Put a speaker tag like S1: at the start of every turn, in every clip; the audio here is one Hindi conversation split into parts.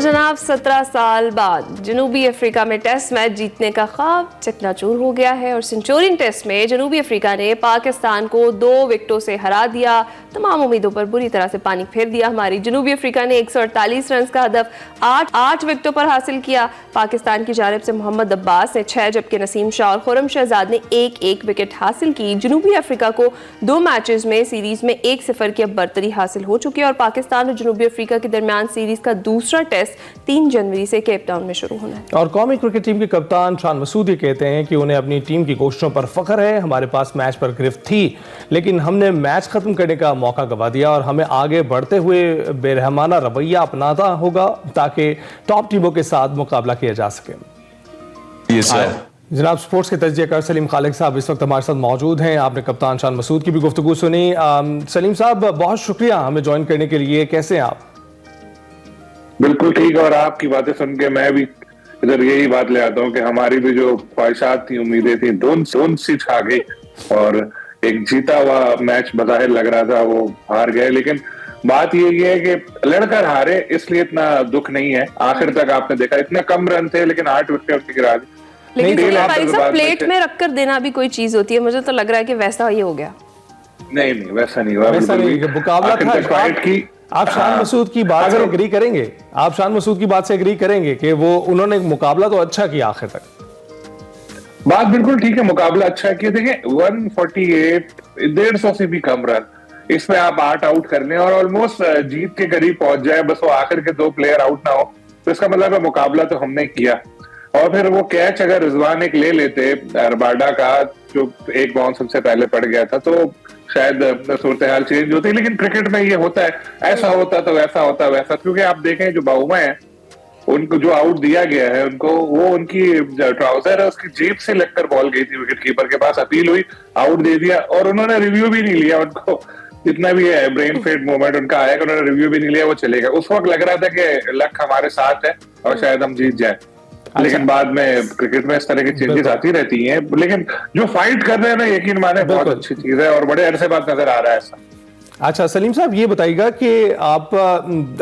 S1: जनाब 17 साल बाद जनूबी अफ्रीका में टेस्ट मैच जीतने का ख्वाब चकनाचूर हो गया है और सेंचुरियन टेस्ट में जनूबी अफ्रीका ने पाकिस्तान को 2 विकेटों से हरा दिया। तमाम उम्मीदों पर बुरी तरह से पानी फेर दिया। हमारी जनूबी अफ्रीका ने 148 रन का हदफ 8 विकेटों पर हासिल किया। पाकिस्तान की जानिब से मोहम्मद अब्बास ने 6 जबकि नसीम शाह और खुर्रम शहजाद ने 1-1 विकेट हासिल की। जनूबी अफ्रीका को 2 मैचेस में सीरीज में 1-0 की अब बरतरी हासिल हो चुकी है और पाकिस्तान और जनूबी अफ्रीका के दरमियान सीरीज का दूसरा टेस्ट 3 जनवरी से केप टाउन में शुरू होना है।
S2: और कौमी क्रिकेट टीम के कप्तान शान मसूद ये कहते हैं कि उन्हें अपनी टीम की कोशिशों पर फख्र है। हमारे पास मैच पर गिरफ्त थी लेकिन हमने मैच खत्म करने का मौका गवा दिया और हमें आगे बढ़ते हुए बेरहमाना रवैया अपनाना होगा ताकि टॉप टीमों के साथ मुकाबला किया जा सके। जनाब स्पोर्ट्स के तज्जियाकार सलीम खालिक साहब इस वक्त हमारे साथ मौजूद हैं। आपने कप्तान शान मसूद की भी गुफ्तगू सुनी। सलीम साहब बहुत शुक्रिया हमें ज्वाइन करने के लिए। कैसे हैं आप?
S3: बिल्कुल ठीक। और आपकी बातें सुन के मैं भी इधर यही बात ले आता हूँ कि हमारी भी जो ख्वाहिशात थी, उम्मीदें थी, दोनों सी छा गई और एक जीता हुआ मैच बज़ाहिर लग रहा था वो हार गए। लेकिन बात यही है कि लड़कर हारे इसलिए इतना दुख नहीं है। आखिर तक आपने देखा इतने कम रन थे लेकिन 8 विकेट गिरा दी।
S1: लेकिन प्लेट में रखकर देना भी कोई चीज होती है। मुझे तो लग रहा है कि वैसा ही हो गया।
S3: नहीं वैसा नहीं हुआ।
S2: मुकाबला था। आप शान मसूद की बात से एग्री करेंगे? आप शान मसूद की बात से एग्री करेंगे कि वो उन्होंने मुकाबला तो अच्छा किया आखिर तक?
S3: बात बिल्कुल ठीक है, मुकाबला अच्छा किया। देखिए 148 150 से भी कम रन, इसमें आप 8 आउट कर लें और ऑलमोस्ट जीत के करीब पहुंच जाए, बस वो आखिर के 2 प्लेयर आउट ना हो तो इसका मतलब है मुकाबला तो हमने किया। और फिर वो कैच अगर रिजवान एक ले लेते रबाडा का जो एक बाउंस सबसे पहले पड़ गया था तो शायद सूरत हाल चेंज होती। लेकिन क्रिकेट में ये होता है, ऐसा होता तो वैसा होता वैसा। क्योंकि आप देखें जो बाउमा है उनको जो आउट दिया गया है उनको, वो उनकी ट्राउजर है उसकी जेब से लगकर बॉल गई थी। विकेट कीपर के पास अपील हुई, आउट दे दिया और उन्होंने रिव्यू भी नहीं लिया। उनको जितना भी है ब्रेन फेड मोमेंट उनका आया कि उन्होंने रिव्यू भी नहीं लिया, वो चले गए। उस वक्त लग रहा था कि लक हमारे साथ है और शायद हम जीत जाए। लेकिन बाद में क्रिकेट में इस तरह की चेंजेस आती रहती हैं। लेकिन जो फाइट कर रहे हैं ना, यकीन माने बहुत अच्छी चीज है और बड़े अरसे बाद नजर आ रहा है ऐसा।
S2: अच्छा सलीम साहब ये बताइएगा कि आप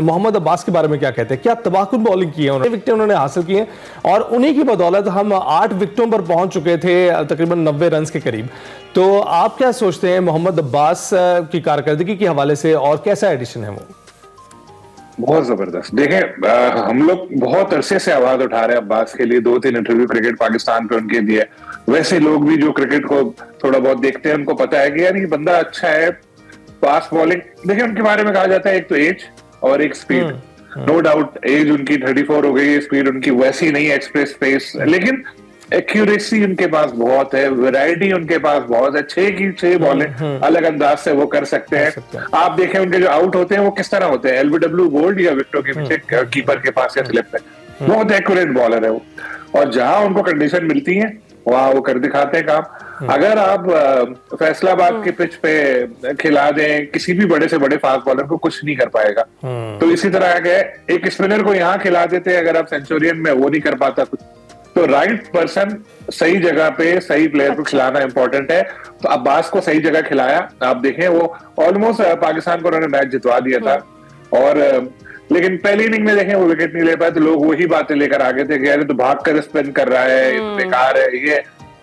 S2: मोहम्मद अब्बास के बारे में क्या कहते हैं? क्या तबाहकुन बॉलिंग की है उन्होंने, विकेटें उन्होंने हासिल की हैं और उन्हीं की बदौलत हम 8 विकेटों पर पहुंच चुके थे तकरीबन 90 रन के करीब। तो आप क्या सोचते हैं मोहम्मद अब्बास की कारकर्दगी के हवाले से और कैसा एडिशन है वो?
S3: बहुत जबरदस्त। देखें हम लोग बहुत अरसे से आवाज उठा रहे हैं अब्बास के लिए, 2-3 इंटरव्यू क्रिकेट पाकिस्तान पे उनके दिए। वैसे लोग भी जो क्रिकेट को थोड़ा बहुत देखते हैं उनको पता है कि यार ये बंदा अच्छा है, फास्ट बॉलिंग। देखिए उनके बारे में कहा जाता है एक तो एज और एक स्पीड। नो डाउट एज उनकी 34 हो गई, स्पीड उनकी वैसी नहीं है एक्सप्रेस पेस, लेकिन एक्यूरेसी उनके पास बहुत है, वैरायटी उनके पास बहुत है। 6 की 6 बॉलें अलग अंदाज से वो कर सकते हैं। आप देखें उनके जो आउट होते हैं वो किस तरह होते हैं, एलबीडब्ल्यू बोल्ड या विकेटों के पीछे कीपर के पास या स्लिप पे। बहुत एक्यूरेट बॉलर है वो और जहां उनको कंडीशन मिलती है वहां वो कर दिखाते हैं काम। अगर आप फैसलाबाद के पिच पे खिला दें किसी भी बड़े से बड़े फास्ट बॉलर को, कुछ नहीं कर पाएगा। तो इसी तरह के एक स्पिनर को यहाँ खिला देते अगर आप सेंचुरियन में, वो नहीं कर पाता कुछ। तो राइट पर्सन सही जगह पे सही प्लेयर को खिलाना इंपॉर्टेंट है। तो अब्बास को सही जगह खिलाया। आप देखें वो ऑलमोस्ट पाकिस्तान को उन्होंने मैच जितवा दिया था और लेकिन पहली इनिंग में देखें वो विकेट नहीं ले पाए तो लोग वही बातें लेकर आगे थे कि यार तो भाग कर स्पिन कर रहा है, बेकार है ये।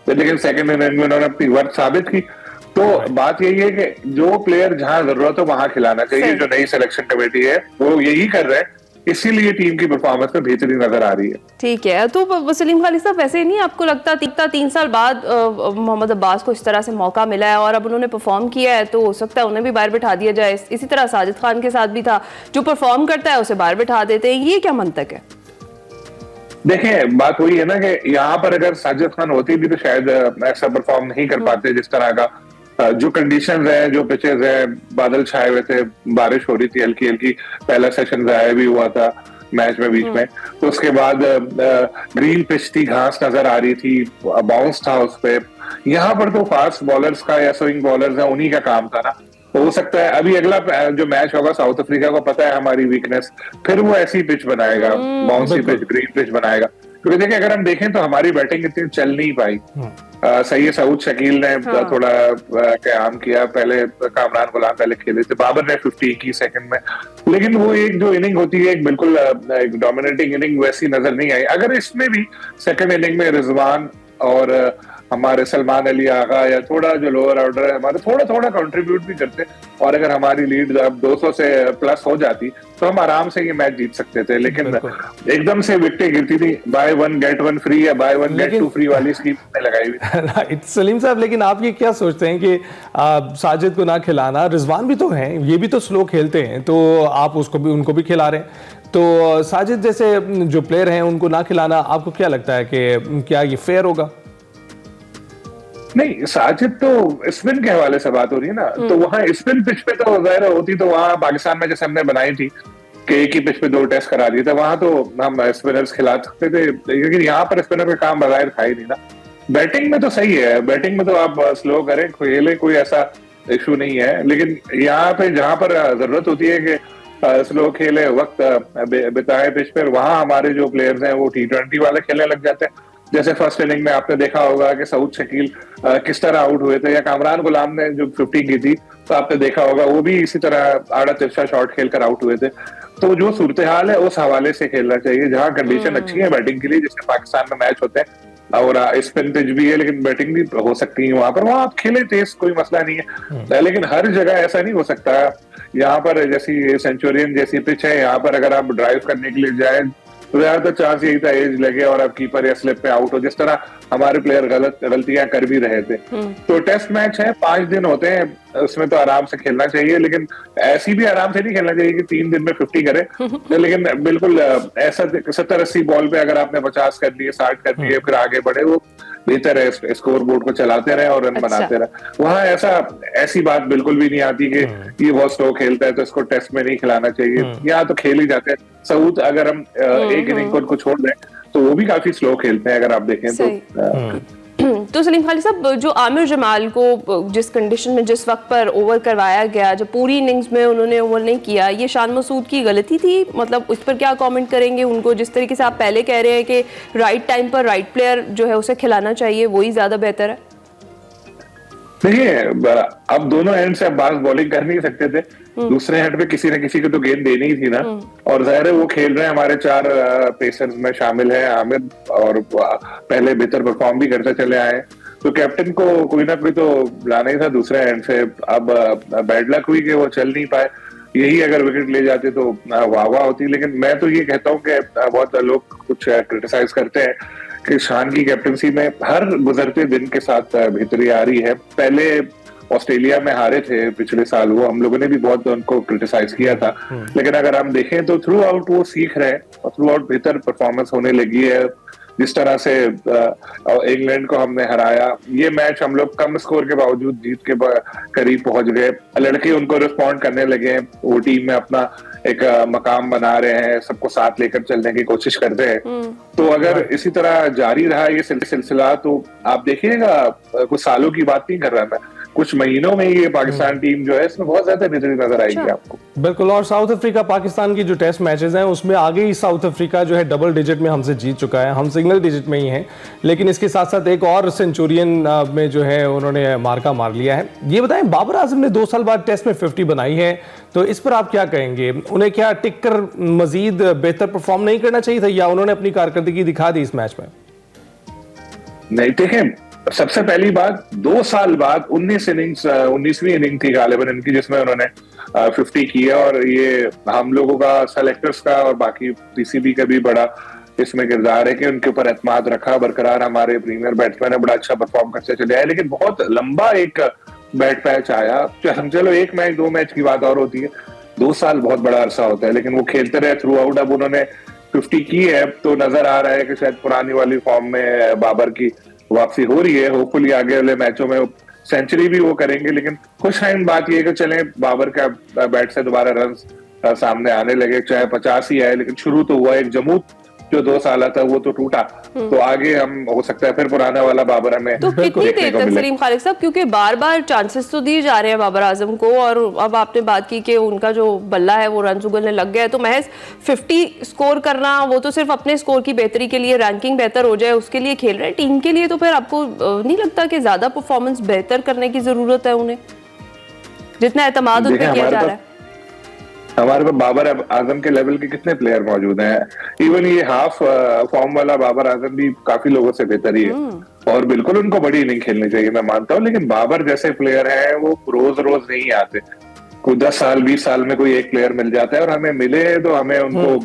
S3: लेकिन सेकंड इनिंग में उन्होंने अपनी वर्थ साबित की। तो बात यही है कि जो प्लेयर जहां जरूरत हो वहां खिलाना चाहिए। जो नई सिलेक्शन कमेटी है वो यही कर रहे हैं, इसीलिए टीम की परफॉर्मेंस में बेहतरी नजर आ रही है।
S1: ठीक है। तो सलीम खालिक साहब वैसे नहीं आपको लगता 3 साल बाद मोहम्मद अब्बास को इस तरह से मौका मिला है और अब उन्होंने परफॉर्म किया है तो हो सकता है उन्हें भी बाहर बिठा दिया जाए? इसी तरह साजिद खान के साथ भी था, जो परफॉर्म करता है उसे बाहर बिठा देते हैं। ये क्या मंतक है?
S3: देखें बात वही है ना कि यहाँ पर अगर साजिद खान होती भी तो शायद ऐसा परफॉर्म नहीं कर पाते जिस तरह का। जो कंडीशंस है, जो पिचेस है, बादल छाए हुए थे, बारिश हो रही थी हल्की हल्की, पहला सेशन जाया भी हुआ था मैच में बीच में। तो उसके बाद ग्रीन पिच थी, घास नजर आ रही थी, बाउंस था उस पे। यहाँ पर तो फास्ट बॉलर्स का या स्विंग बॉलर्स है उन्हीं का काम था ना। तो हो सकता है अभी अगला जो मैच होगा साउथ अफ्रीका को पता है हमारी वीकनेस, फिर वो ऐसी पिच बनाएगा, बाउंसी पिच, ग्रीन पिच बनाएगा। क्योंकि देखिए अगर हम देखें तो हमारी बैटिंग इतनी चल नहीं पाई। सही है, सऊद शकील ने थोड़ा क़याम किया, पहले कामरान गुलाम पहले खेले थे, बाबर ने 50 की सेकंड में, लेकिन वो एक जो इनिंग होती है एक बिल्कुल एक डोमिनेटिंग इनिंग वैसी नजर नहीं आई। अगर इसमें भी सेकंड इनिंग में रिजवान और हमारे सलमान अली आगा या थोड़ा जो लोअर ऑर्डर है हमारे थोड़ा थोड़ा कंट्रीब्यूट भी करते, और अगर हमारी लीड अब 200 से प्लस हो जाती तो हम आराम से ये मैच जीत सकते थे, लेकिन एकदम से विकेटें गिरती थी, buy one get one free या buy one get two free वाली स्कीम लगाई हुई।
S2: राइट सलीम साहब, लेकिन आप ये क्या सोचते हैं कि साजिद को ना खिलाना, रिजवान भी तो हैं, ये भी तो स्लो खेलते हैं, तो आप उनको भी खिला रहे हैं, तो साजिद जैसे जो प्लेयर हैं उनको ना खिलाना आपको क्या लगता है कि क्या ये फेयर होगा?
S3: नहीं, साजिद तो स्पिन के हवाले से बात हो रही है ना, तो वहां स्पिन पिच पे तो जाहिर होती, तो वहां पाकिस्तान में जैसे हमने बनाई थी कि एक ही पिच पे 2 टेस्ट करा दिए थे, वहां तो हम स्पिनर्स खिला सकते थे, लेकिन यहाँ पर स्पिनर का काम बगैर था ही नहीं ना। बैटिंग में तो सही है, बैटिंग में तो आप स्लो करें, खेले, कोई ऐसा इशू नहीं है, लेकिन यहाँ पे जहां पर जरूरत होती है कि स्लो खेले, वक्त बिताए पिच पर, वहां हमारे जो प्लेयर्स हैं वो T20 वाले खेलने लग जाते हैं। जैसे फर्स्ट इनिंग में आपने देखा होगा कि सऊद शकील किस तरह आउट हुए थे, या कामरान गुलाम ने जो 50 की थी तो आपने देखा होगा वो भी इसी तरह आड़ा तिरछा शॉट खेलकर आउट हुए थे। तो जो सूरत हाल है उस हवाले से खेलना चाहिए, जहां कंडीशन अच्छी है बैटिंग के लिए, जैसे पाकिस्तान में मैच होते हैं और स्पिन पिच भी है लेकिन बैटिंग भी हो सकती है वहां पर, वहां आप खेले तेज, कोई मसला नहीं है, लेकिन हर जगह ऐसा नहीं हो सकता। यहाँ पर जैसी सेंचुरियन जैसी पिच है, यहाँ पर अगर आप ड्राइव करने के लिए जाए तो ज्यादातर चांस यही था एज लगे और अब कीपर या स्लिप पे आउट हो, जिस तरह हमारे प्लेयर गलतियां कर भी रहे थे। तो टेस्ट मैच है, 5 दिन होते हैं, उसमें तो आराम से खेलना चाहिए, लेकिन ऐसी भी आराम से नहीं खेलना चाहिए कि 3 दिन में 50 करे, लेकिन बिल्कुल ऐसा 70-80 बॉल पे अगर आपने 50 कर लिए, 60 कर लिए, फिर आगे बढ़े, वो बेहतर है, स्कोर बोर्ड को चलाते रहे और रन बनाते रहे। वहां ऐसी बात बिल्कुल भी नहीं आती कि ये बहुत स्लो खेलता है तो इसको टेस्ट में नहीं खिलाना चाहिए, यहाँ तो खेल ही जाते हैं। सऊद अगर हम एक इनिंग को उनको छोड़ दें तो वो भी काफी स्लो खेलते हैं, अगर आप देखें
S1: तो सलीम खालिद साहब, जो आमिर जमाल को जिस कंडीशन में जिस वक्त पर ओवर करवाया गया, जब पूरी इनिंग्स में उन्होंने ओवर नहीं किया, ये शान मसूद की गलती थी? मतलब उस पर क्या कमेंट करेंगे? उनको जिस तरीके से आप पहले कह रहे हैं कि राइट टाइम पर राइट प्लेयर जो है उसे खिलाना चाहिए, वही ज्यादा बेहतर है।
S3: देखिए, अब दोनों एंड से अब्बास बॉलिंग कर नहीं सकते थे, दूसरे एंड पे किसी न किसी को तो गेंद देनी ही थी ना, और जाहिर है वो खेल रहे हैं, हमारे 4 पेसर्स में शामिल हैं आमिर, और पहले बेहतर परफॉर्म भी करते चले आए, तो कैप्टन को कोई ना कोई तो लाना ही था दूसरे एंड से। अब बैड लक हुई कि वो चल नहीं पाए, यही अगर विकेट ले जाते तो वाह होती। लेकिन मैं तो ये कहता हूँ कि बहुत लोग कुछ क्रिटिसाइज करते हैं कि शान की कैप्टनसी में हर गुजरते दिन के साथ बेहतरी आ रही है। पहले ऑस्ट्रेलिया में हारे थे पिछले साल, वो हम लोगों ने भी बहुत उनको क्रिटिसाइज किया था, लेकिन अगर हम देखें तो थ्रू आउट वो सीख रहे हैं और थ्रू आउट बेहतर परफॉर्मेंस होने लगी है। जिस तरह से इंग्लैंड को हमने हराया, ये मैच हम लोग कम स्कोर के बावजूद जीत के करीब पहुंच गए, लड़के उनको रिस्पॉन्ड करने लगे, वो टीम में अपना एक मकाम बना रहे हैं, सबको साथ लेकर चलने की कोशिश करते हैं। तो अगर इसी तरह जारी रहा ये सिलसिला तो आप देखिएगा, कुछ सालों की बात नहीं कर रहा मैं, कुछ महीनों में ये पाकिस्तान टीम जो है इसमें बहुत ज्यादा बेहतरी नजर आएगी आपको।
S2: बिल्कुल, और साउथ अफ्रीका पाकिस्तान की जो टेस्ट मैचेस हैं उसमें आगे ही साउथ अफ्रीका जो है डबल डिजिट में हमसे जीत चुका है, हम सिंगल डिजिट में ही हैं, लेकिन इसके साथ साथ एक और सेंचुरियन में जो है उन्होंने मार्का मार लिया है। ये बताएं, बाबर आजम ने 2 साल बाद टेस्ट में 50 बनाई है, तो इस पर आप क्या कहेंगे? उन्हें क्या टिक कर मजीद बेहतर परफॉर्म नहीं करना चाहिए था, या उन्होंने अपनी कारकर्दगी दिखा दी इस मैच में?
S3: नहीं, देखें, सबसे पहली बात 2 साल बाद 19वीं इनिंग थी गालिबन इनकी जिसमें उन्होंने 50 की है, और ये हम लोगों का, सेलेक्टर्स का और बाकी पीसीबी का भी बड़ा इसमें किरदार है कि उनके ऊपर एतमाद रखा बरकरार। हमारे प्रीमियर बैट्समैन है, बड़ा अच्छा परफॉर्म करते चले आए, लेकिन बहुत लंबा एक बैट पैच आया। चलो 1 मैच 2 मैच की बात और होती है, 2 साल बहुत बड़ा अरसा होता है, लेकिन वो खेलते रहे थ्रू आउट। अब उन्होंने 50 की है तो नजर आ रहा है कि शायद पुरानी वाली फॉर्म में बाबर की वापसी हो रही है। होपफुली आगे वाले मैचों में सेंचुरी भी वो करेंगे, लेकिन खुशहाइन बात यह कि चले बाबर का बैट से दोबारा रन सामने आने लगे, चाहे 50 ही आए, लेकिन शुरू तो हुआ एक जमूत जो 2 साल था वो तो टूटा, तो आगे हम हो सकता है फिर पुराना वाला बाबर हमें
S1: तो कितनी
S3: देखने
S1: देर
S3: को
S1: तक
S3: मिले।
S1: सलीम खालिक साहब, क्योंकि बार बार चांसेस तो दिए जा रहे हैं बाबर आजम को, और अब आपने बात की कि उनका जो बल्ला है वो रन उगलने लग गया है, तो महज 50 स्कोर करना वो तो सिर्फ अपने स्कोर की बेहतरी के लिए, रैंकिंग बेहतर हो जाए उसके लिए खेल रहे हैं, टीम के लिए तो फिर आपको नहीं लगता कि ज्यादा परफॉर्मेंस बेहतर करने की जरूरत है उन्हें, जितना एतमाद उन पे किया जा रहा है?
S3: हमारे पास बाबर आजम के लेवल के कितने प्लेयर मौजूद हैं, इवन ये हाफ फॉर्म वाला बाबर आजम भी काफी लोगों से बेहतर ही है, और बिल्कुल उनको बड़ी इनिंग खेलनी चाहिए, मैं मानता हूँ, लेकिन बाबर जैसे प्लेयर हैं वो रोज रोज नहीं आते, कोई 10 साल 20 साल में कोई एक प्लेयर मिल जाता है, और हमें मिले तो हमें उनको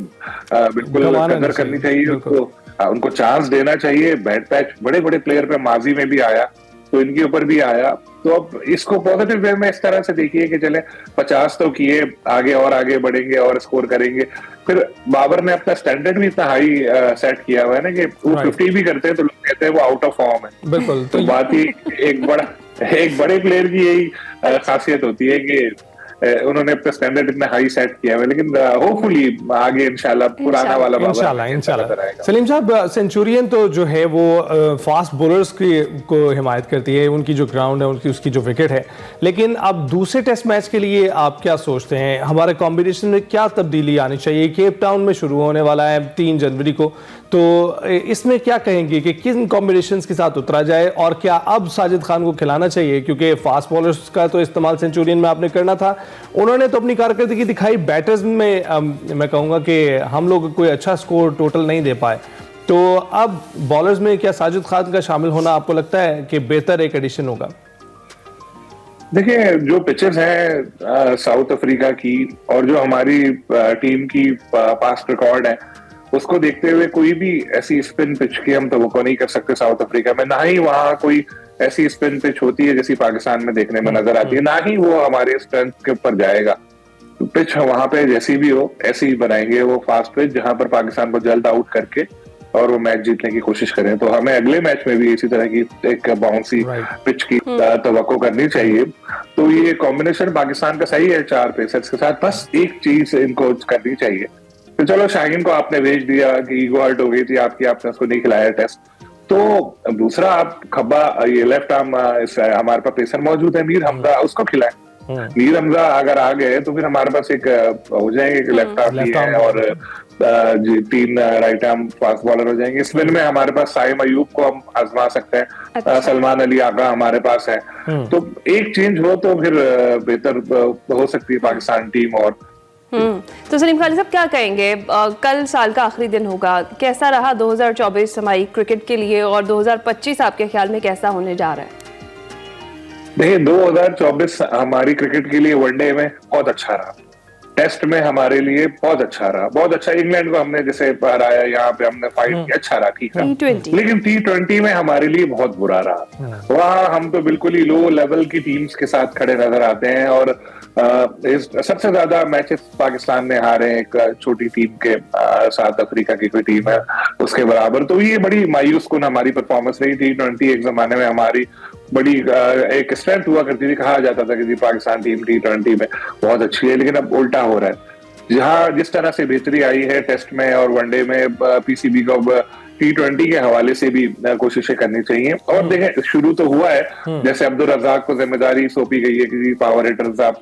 S3: बिल्कुल कदर करनी चाहिए, उनको चांस देना चाहिए। बैट पैच बड़े बड़े प्लेयर पे माजी में भी आया, तो इनके ऊपर भी आया, तो अब इसको पॉजिटिव वे में इस तरह से देखिए कि चले 50 तो किए, आगे और आगे बढ़ेंगे और स्कोर करेंगे। फिर बाबर ने अपना स्टैंडर्ड भी इतना हाई सेट किया हुआ है ना कि वो 50 भी करते हैं तो लोग कहते हैं वो आउट ऑफ फॉर्म है।
S2: बिल्कुल।
S3: तो बात ही एक बड़े प्लेयर की यही खासियत होती है कि उन्होंने अपना स्टैंडर्ड इतना हाई सेट किया है, लेकिन होपफुली आगे इंशाल्लाह पुराना वाला
S2: इंशाल्लाह। सलीम साहब, सेंचुरियन तो जो है वो फास्ट बॉलर्स को हिमायत करती है, उनकी जो ग्राउंड है उसकी जो विकेट है, लेकिन अब दूसरे टेस्ट मैच के लिए आप क्या सोचते हैं, हमारे कॉम्बिनेशन में क्या तब्दीली आनी चाहिए? केप टाउन में शुरू होने वाला है 3 जनवरी को, तो इसमें क्या कहेंगे कि किन कॉम्बिनेशंस के साथ उतरा जाए, और क्या अब साजिद खान को खिलाना चाहिए, क्योंकि फास्ट बॉलर्स का तो इस्तेमाल सेंचुरियन में आपने करना था, उन्होंने तो अपनी कारकर्दगी दिखाई, बैटर्स में मैं कहूंगा कि हम लोग कोई अच्छा स्कोर टोटल नहीं दे पाए, तो अब बॉलर्स में क्या साजिद खान का शामिल होना आपको लगता है कि बेहतर एक एडिशन होगा?
S3: देखिए, जो पिचेस हैं साउथ अफ्रीका की और जो हमारी टीम की पास्ट रिकॉर्ड है, उसको देखते हुए कोई भी ऐसी स्पिन पिच की हम तवक्को नहीं कर सकते साउथ अफ्रीका में, ना ही वहां कोई ऐसी स्पिन पिच होती है जैसी पाकिस्तान में देखने में नजर आती है, ना ही वो हमारे स्ट्रेंथ के ऊपर जाएगा। पिच वहां पे जैसी भी हो ऐसी ही बनाएंगे वो फास्ट पिच, जहां पर पाकिस्तान को जल्द आउट करके और वो मैच जीतने की कोशिश करें। तो हमें अगले मैच में भी इसी तरह की एक बाउंसी पिच की तवक्को करनी चाहिए। तो ये कॉम्बिनेशन पाकिस्तान का सही है 4 पेसर्स के साथ, बस एक चीज इनको करनी चाहिए। तो चलो, शाहीन को आपने भेज दिया कि ईगो हर्ट हो गई थी आपकी, आपने उसको नहीं खिलाया टेस्ट, तो दूसरा आप खब्बा ये लेफ्ट आर्म हमारे पास पेसर मौजूद है मीर हमजा, उसको खिलाएं। मीर हमजा अगर आ गए तो फिर हमारे पास एक हो जाएंगे, एक लेफ्ट आर्म भी है और 3 राइट आर्म फास्ट बॉलर हो जाएंगे। स्पिन में हमारे पास साइम अयूब को हम आजमा सकते हैं, अच्छा। सलमान अली आगा हमारे पास है, तो एक चेंज हो तो फिर बेहतर हो सकती है पाकिस्तान टीम। और
S1: तो सलीम खालिक साहब क्या कहेंगे, कल साल का आखिरी दिन होगा, कैसा रहा 2024 हमारी क्रिकेट के लिए, और 2025 आपके ख्याल में कैसा होने जा रहा है?
S3: देखिए, 2024 हमारी क्रिकेट के लिए वनडे में बहुत अच्छा रहा, टेस्ट में हमारे लिए बहुत अच्छा रहा, बहुत अच्छा। इंग्लैंड को हमने जैसे हराया, यहाँ पे हमने फाइट किया, अच्छा रहा, ठीक है। लेकिन T20 में हमारे लिए बहुत बुरा रहा, वहाँ हम तो बिल्कुल ही लो लेवल की टीम्स के साथ खड़े नजर आते हैं, और सबसे ज्यादा मैचेस पाकिस्तान ने हारे एक छोटी टीम के साउथ अफ्रीका की कोई टीम है उसके बराबर। तो ये बड़ी मायूस कुन हमारी परफॉर्मेंस रही। T20 एक जमाने में हमारी बड़ी एक स्ट्रेंथ हुआ करती थी, कहा जाता था कि जी पाकिस्तान टीम T20 में बहुत अच्छी है, लेकिन अब उल्टा हो रहा है। जहां जिस तरह से बेहतरी आई है टेस्ट में और वनडे में, पीसीबी को T20 के हवाले से भी कोशिशें करनी चाहिए। और देखें, शुरू तो हुआ है, जैसे अब्दुल रज़ाक को जिम्मेदारी सौंपी गई है कि पावर हिटर्स आप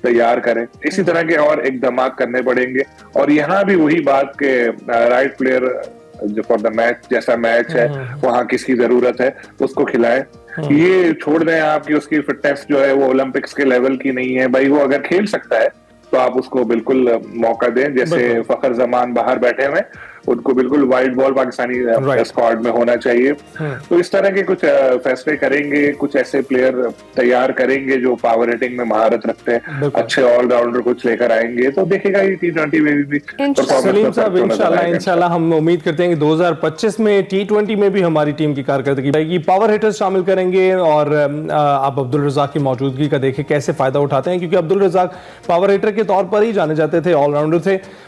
S3: तैयार करें, इसी तरह के और इकदाम करने पड़ेंगे। और यहाँ भी वही बात के राइट प्लेयर जो फॉर द मैच, जैसा मैच है वहां किसकी जरूरत है उसको खिलाएं। ये छोड़ दें आप कि उसकी फिटनेस जो है वो ओलंपिक्स के लेवल की नहीं है, भाई वो अगर खेल सकता है तो आप उसको बिल्कुल मौका दें। जैसे फखर जमान बाहर बैठे हुए, उनको बिल्कुल वाइड बॉल पाकिस्तानी स्क्वाड में होना चाहिए। तो इस तरह के कुछ फैसले करेंगे, कुछ ऐसे प्लेयर तैयार करेंगे जो पावर हिटिंग में महारत रखते हैं, अच्छे ऑलराउंडर कुछ लेकर आएंगे, तो देखेगा ये T20 में भी।
S2: सलीम साहब, इंशाल्लाह हम उम्मीद करते हैं कि 2025 में T20 में भी हमारी टीम की कारकर्दगी रहेगी, पावर हिटर्स शामिल करेंगे, और आप अब्दुल रज़ाक की मौजूदगी का देखें कैसे फायदा उठाते हैं, क्योंकि अब्दुल रज़ाक पावर हिटर के तौर पर ही जाने जाते थे, ऑलराउंडर थे।